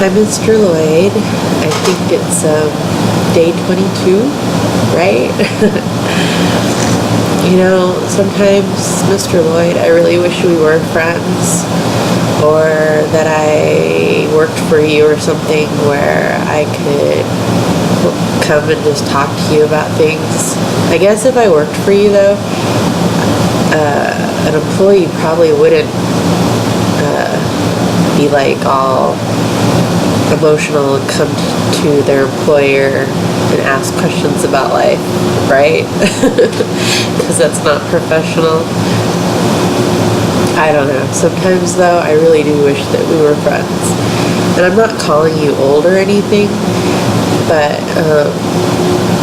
Hi, Mr. Lloyd. I think it's day 22, right? Sometimes, Mr. Lloyd, I really wish we were friends, or that I worked for you or something where I could come and just talk to you about things. I guess if I worked for you, though, an employee probably wouldn't be like all emotional and come to their employer and ask questions about life, right? Because that's not professional. I don't know. Sometimes, though, I really do wish that we were friends. And I'm not calling you old or anything, but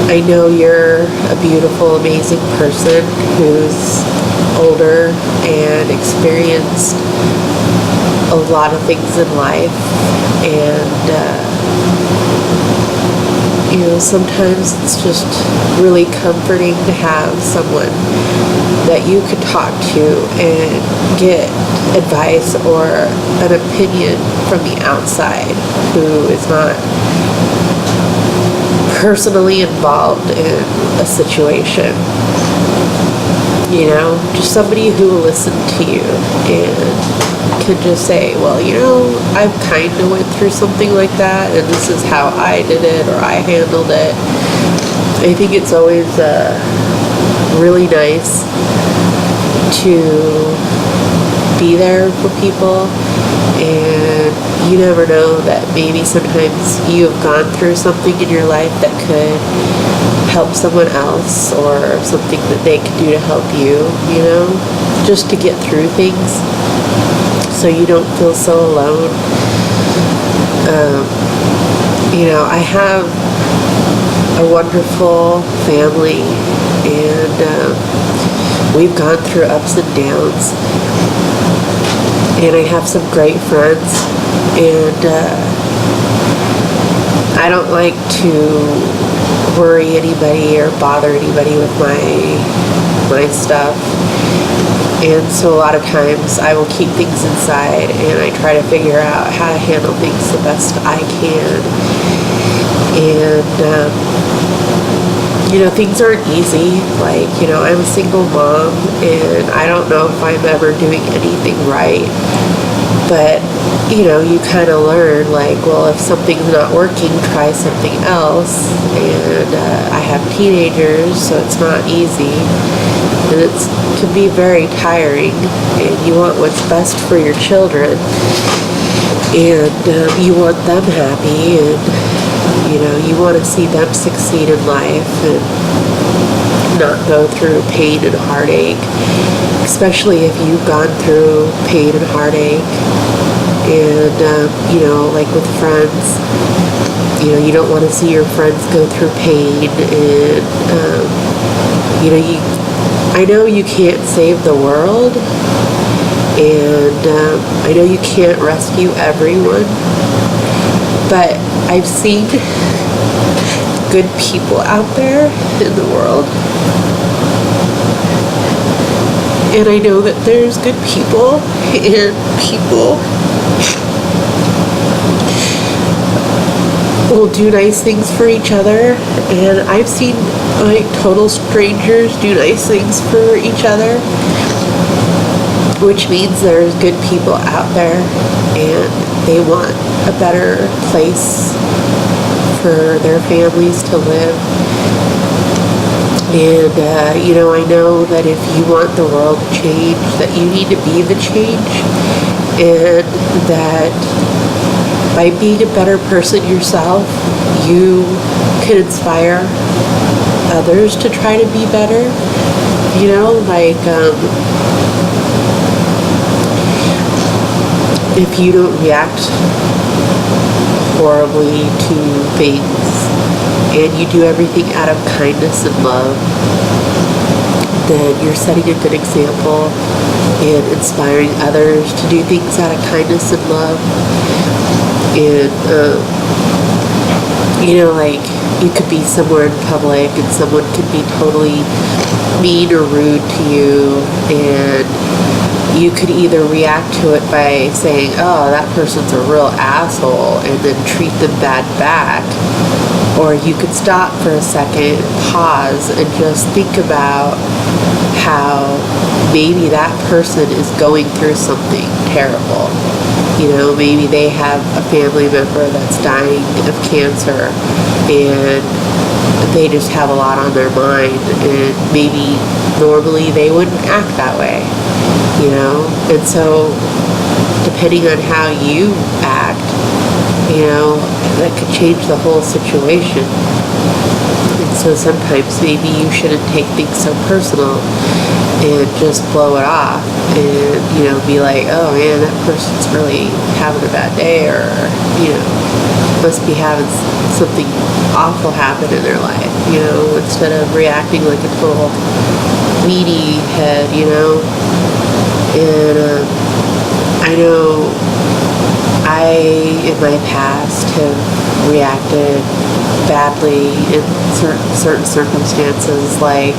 I know you're a beautiful, amazing person who's older and experienced a lot of things in life, and sometimes it's just really comforting to have someone that you could talk to and get advice or an opinion from the outside who is not personally involved in a situation. Just somebody who will listen to you and can just say, well, I've kind of went through something like that, and this is how I did it, or I handled it. I think it's always really nice to be there for people, and you never know that maybe sometimes you have gone through something in your life that could help someone else, or something that they could do to help you, just to get through things so you don't feel so alone. I have a wonderful family, and we've gone through ups and downs, and I have some great friends, and I don't like to worry anybody or bother anybody with my stuff, and so a lot of times I will keep things inside, and I try to figure out how to handle things the best I can. And things aren't easy. I'm a single mom, and I don't know if I'm ever doing anything right, but you kind of learn, well, if something's not working, try something else. And I have teenagers, so it's not easy, and it can be very tiring, and you want what's best for your children, and you want them happy, and you want to see them succeed in life and not go through pain and heartache, especially if you've gone through pain and heartache. And like with friends, you don't want to see your friends go through pain, and I know you can't save the world, and I know you can't rescue everyone, but I've seen good people out there in the world, and I know that there's good people, and people will do nice things for each other, and I've seen total strangers do nice things for each other, which means there's good people out there, and they want a better place for their families to live. And I know that if you want the world to change, that you need to be the change, and that by being a better person yourself, you can inspire others to try to be better. If you don't react horribly to things, and you do everything out of kindness and love, then you're setting a good example and inspiring others to do things out of kindness and love. And you could be somewhere in public, and someone could be totally mean or rude to you, and you could either react to it by saying, oh, that person's a real asshole, and then treat them bad back. Or you could stop for a second, pause, and just think about how maybe that person is going through something terrible. You know, maybe they have a family member that's dying of cancer, and they just have a lot on their mind, and maybe normally they wouldn't act that way, you know? And so, depending on how you act, you know, that could change the whole situation. And so sometimes maybe you shouldn't take things so personal and just blow it off and, you know, be like, oh man, that person's really having a bad day, or, you know, must be having something awful happen in their life, you know, instead of reacting like a total weedy head, you know. And I know I, in my past, have reacted badly in certain circumstances, like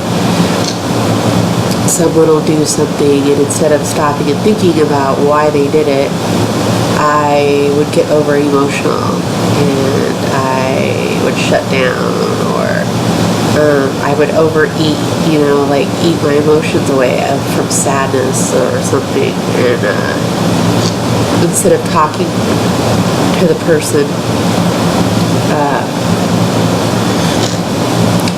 someone will do something, and instead of stopping and thinking about why they did it, I would get over emotional, and I would shut down, or I would overeat, you know, like eat my emotions away from sadness or something, and instead of talking to the person,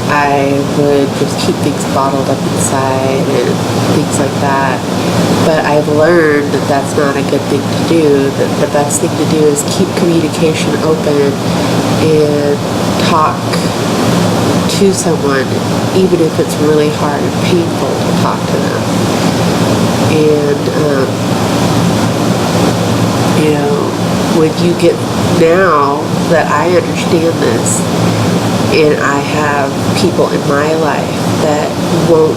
I would just keep things bottled up inside and things like that. But I've learned that that's not a good thing to do, that the best thing to do is keep communication open and talk to someone, even if it's really hard and painful to talk to them. And, you know, when you get, now that I understand this, and I have people in my life that won't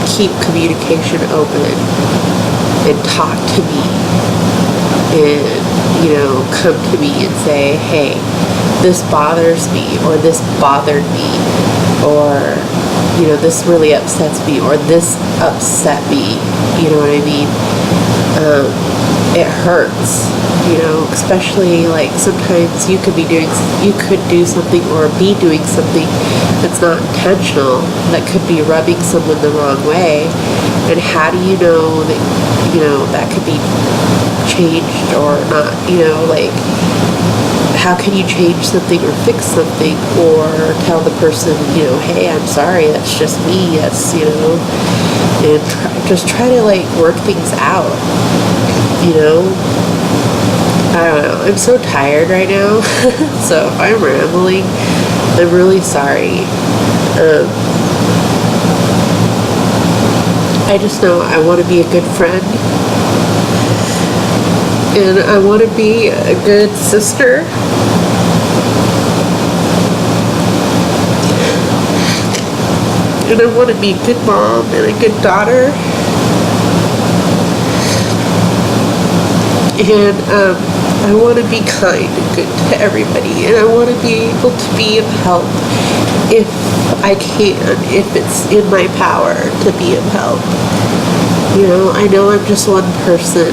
keep communication open and talk to me and, you know, come to me and say, hey, this bothers me, or this bothered me, or, you know, this really upsets me, or this upset me, you know what I mean? It hurts, you know, especially like sometimes you could do something or be doing something that's not intentional, that could be rubbing someone the wrong way. And how do you know that, you know, that could be changed or not, you know, like, how can you change something or fix something, or tell the person, you know, hey, I'm sorry, that's just me, that's, you know, and just try to like work things out, you know. I don't know, I'm so tired right now, so if I'm rambling, I'm really sorry. I just know I want to be a good friend, and I want to be a good sister, and I want to be a good mom and a good daughter, and I want to be kind and good to everybody, and I want to be able to be of help if I can, if it's in my power to be of help. You know, I know I'm just one person,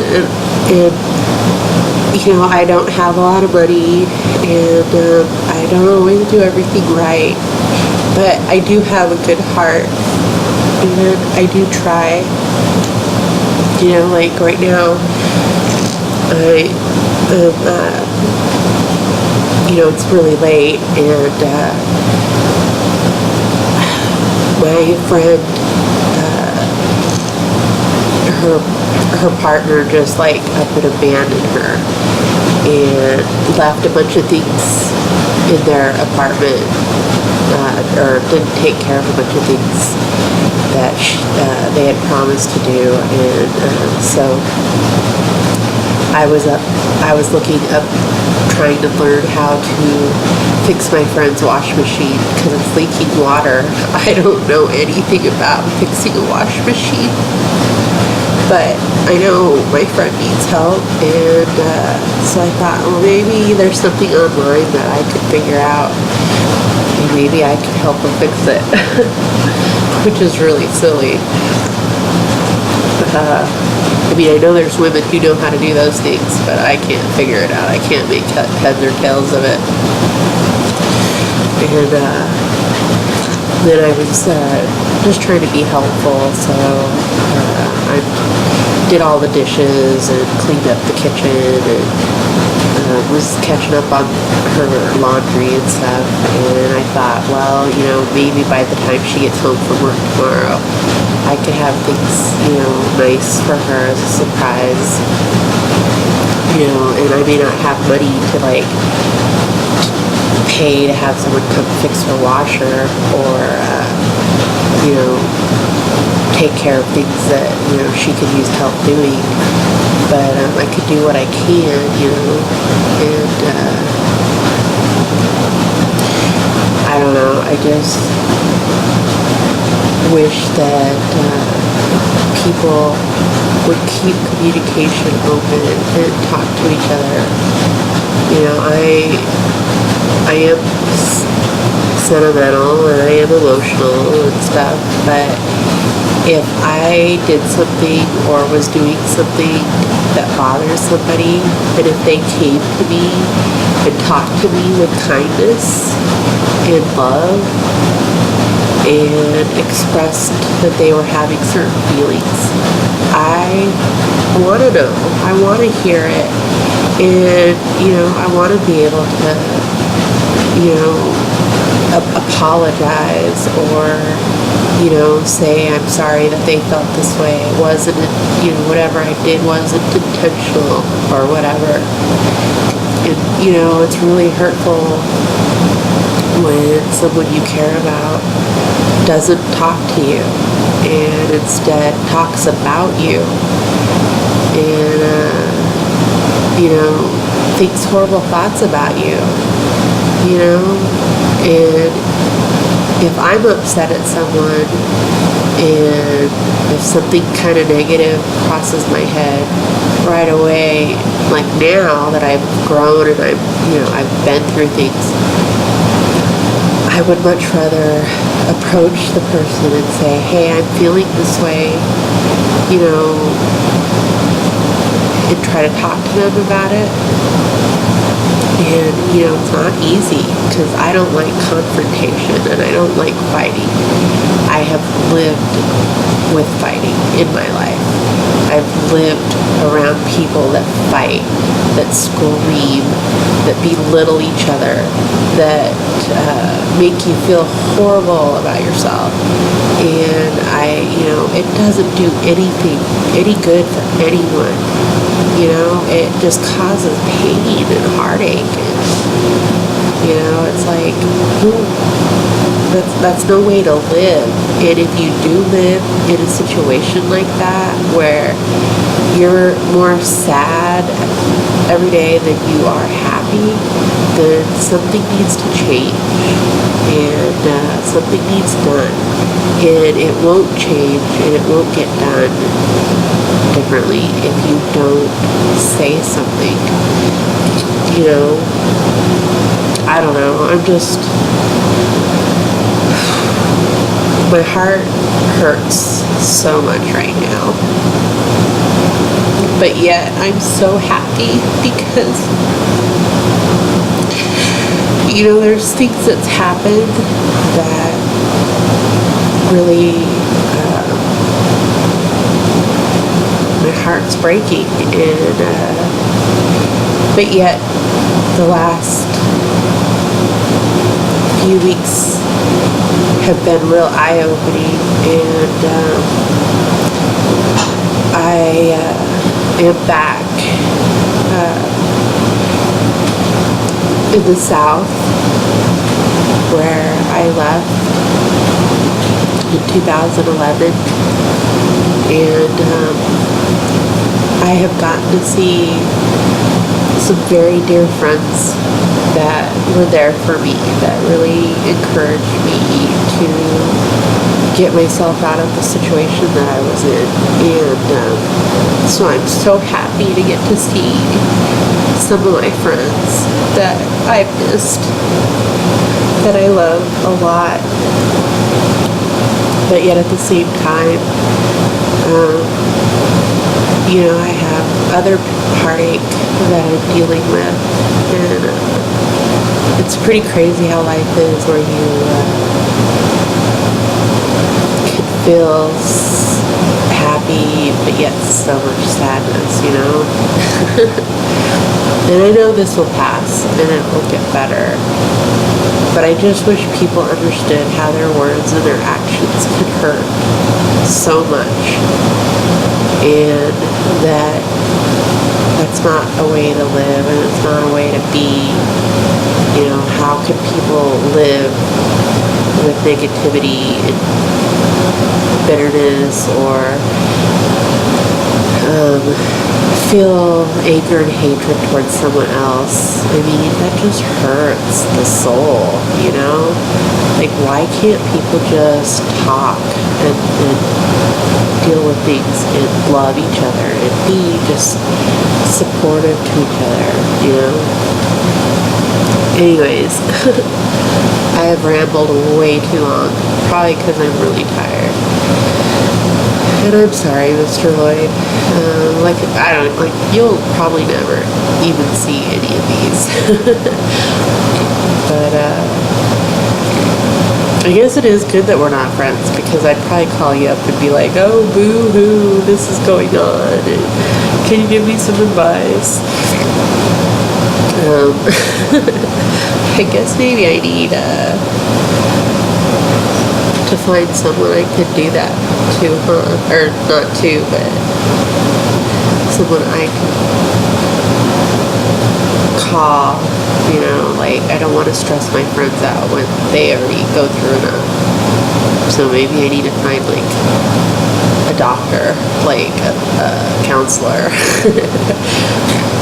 and you know, I don't have a lot of money, and I don't always do everything right, but I do have a good heart, and I do try. You know, like right now, you know, it's really late, and my friend, her partner just like up and abandoned her and left a bunch of things in their apartment, or didn't take care of a bunch of things that they had promised to do, and so I was looking up, trying to learn how to fix my friend's wash machine because it's leaking water. I don't know anything about fixing a wash machine, but I know my friend needs help, and so I thought, well, maybe there's something online that I could figure out, and maybe I could help her fix it, which is really silly. I mean, I know there's women who know how to do those things, but I can't figure it out. I can't make heads or tails of it. And then I was just trying to be helpful, so I did all the dishes and cleaned up the kitchen and was catching up on her laundry and stuff. And I thought, well, you know, maybe by the time she gets home from work tomorrow, I could have things, you know, nice for her as a surprise. You know, and I may not have money to like pay to have someone come fix her washer or, you know, take care of things that, you know, she could use help doing. But I could do what I can, you know, and I don't know, I just wish that people would keep communication open and talk to each other. You know, I am sentimental and I am emotional and stuff, but if I did something or was doing something that bothers somebody, and if they came to me and talked to me with kindness and love and expressed that they were having certain feelings, I want to know. I want to hear it. And, you know, I want to be able to, you know, apologize or, you know, say I'm sorry that they felt this way. It wasn't, you know, whatever I did wasn't intentional or whatever. And, you know, it's really hurtful when someone you care about doesn't talk to you and instead talks about you and, you know, thinks horrible thoughts about you, you know, and if I'm upset at someone and if something kind of negative crosses my head right away, like now that I've grown and I've been through things, I would much rather approach the person and say, hey, I'm feeling this way, you know, and try to talk to them about it. And, you know, it's not easy because I don't like confrontation and I don't like fighting. I have lived with fighting in my life. I've lived around people that fight, that scream, that belittle each other, that make you feel horrible about yourself. And it doesn't do any good for anyone. You know, it just causes pain and heartache. And, you know, it's like, that's no way to live. And if you do live in a situation like that, where you're more sad every day than you are happy, then something needs to change. And something needs done. And it won't change and it won't get done differently if you don't say something. You know, I don't know, my heart hurts so much right now. But yet I'm so happy because, you know, there's things that's happened that really, my heart's breaking, and but yet the last few weeks have been real eye-opening, and I am back in the South where I left in 2011, and I have gotten to see some very dear friends that were there for me, that really encouraged me to get myself out of the situation that I was in. And so I'm so happy to get to see some of my friends that I've missed, that I love a lot. But yet at the same time, I have other heartache that I'm dealing with, and it's pretty crazy how life is, where you can feel happy, but yet so much sadness. And I know this will pass, and it will get better. But I just wish people understood how their words and their actions could hurt so much, and that's not a way to live, and it's not a way to be. How could people live with negativity and bitterness, or feel anger and hatred towards someone else? I mean, that just hurts the soul, Like, why can't people just talk and deal with things and love each other and be just supportive to each other, Anyways, I have rambled way too long, probably because I'm really tired. And I'm sorry, Mr. Lloyd. You'll probably never even see any of these. But, I guess it is good that we're not friends, because I'd probably call you up and be like, oh, boo-hoo, this is going on, and can you give me some advice? I guess maybe I need to find someone I could do that to, or not to, but someone I can call, I don't want to stress my friends out when they already go through enough. So maybe I need to find, a doctor, a counselor,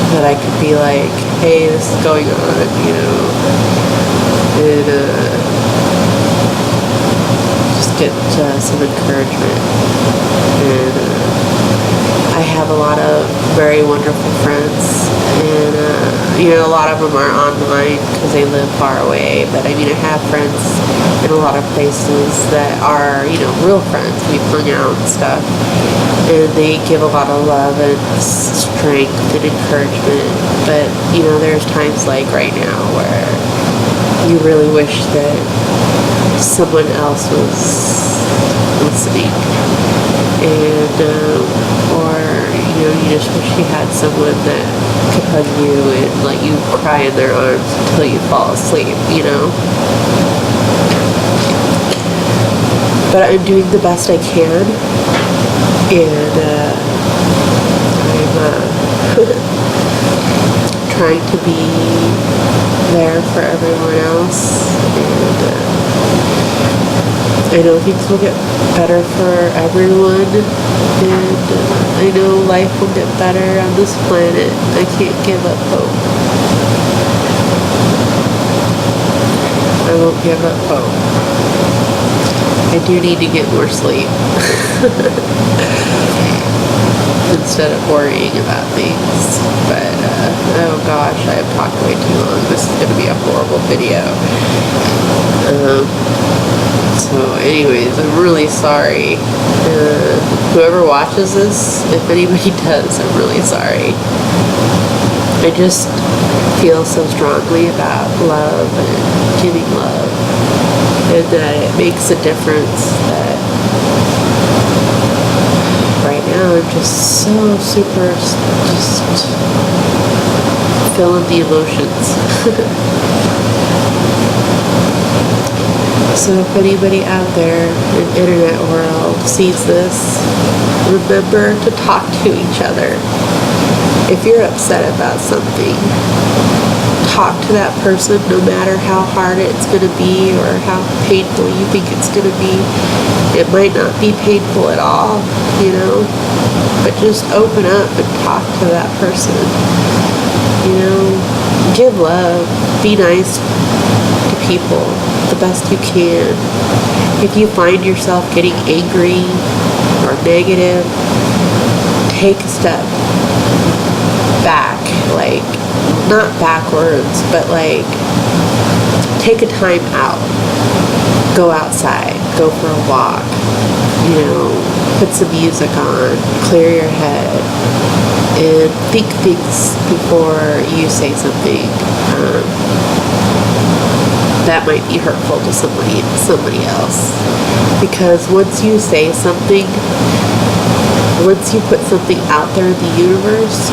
that I could be like, hey, this is going on, and just get some encouragement. And I have a lot of very wonderful friends, and a lot of them are online because they live far away, but I have friends in a lot of places that are, real friends. We've hung out and stuff, and they give a lot of love and strength and encouragement. But there's times like right now where you really wish that someone else was listening, and or you just wish you had someone that could hug you and let you cry in their arms until you fall asleep. But I'm doing the best I can, and I'm trying to be there for everyone else, and I know things will get better for everyone, and I know life will get better on this planet. I can't give up hope. I won't give up hope. I do need to get more sleep instead of worrying about things. But, oh gosh, I have talked way too long. This is going to be a horrible video. So anyways, I'm really sorry. Whoever watches this, if anybody does, I'm really sorry. I just feel so strongly about love and giving love, and that it makes a difference. That right now I'm just so super just feeling the emotions. So if anybody out there in the internet world sees this, remember to talk to each other. If you're upset about something, talk to that person, no matter how hard it's going to be or how painful you think it's going to be. It might not be painful at all, but just open up and talk to that person. Give love, be nice to people the best you can. If you find yourself getting angry or negative, take a step back, not backwards, but take a time out. Go outside, go for a walk, you know, put some music on, clear your head, and think things before you say something that might be hurtful to somebody else. Because once you say something, once you put something out there in the universe,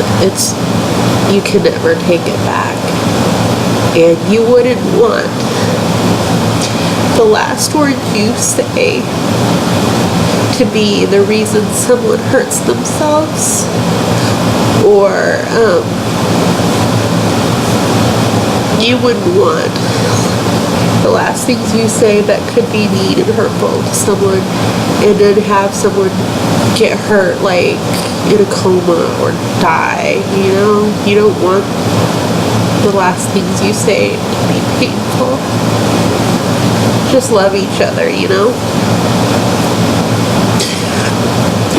you can never take it back. And you wouldn't want the last word you say to be the reason someone hurts themselves, or you wouldn't want the last things you say that could be mean and hurtful to someone, and then have someone get hurt, like in a coma or die. You know, you don't want the last things you say to be painful. Just love each other, you know.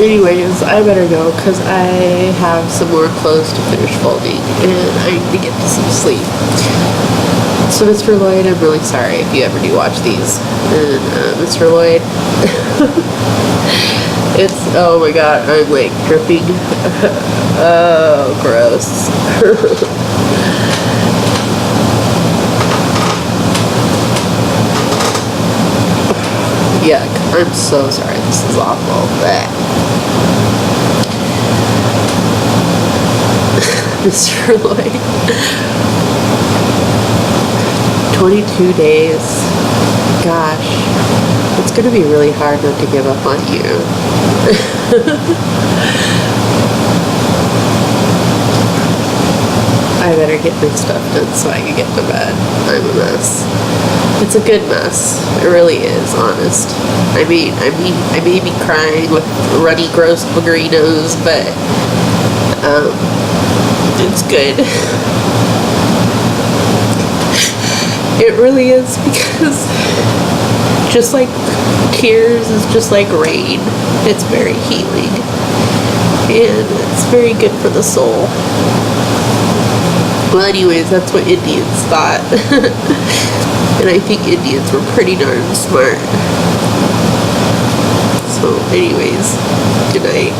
Anyways, I better go because I have some more clothes to finish folding and I need to get to some sleep. So Mr. Lloyd, I'm really sorry if you ever do watch these. And Mr. Lloyd, oh my god, I'm like dripping. Oh, gross. Yuck, I'm so sorry, this is awful. Mr. Lloyd. 22 days. Gosh, it's gonna be really hard not to give up on you. I better get my stuff done so I can get to bed. I'm a mess. It's a good mess. It really is, honest. I may be crying with runny, gross, boogery nose, but it's good. It really is, because just like tears is just like rain. It's very healing, and it's very good for the soul. Well, anyways, that's what Indians thought. And I think Indians were pretty darn smart. So anyways, good night.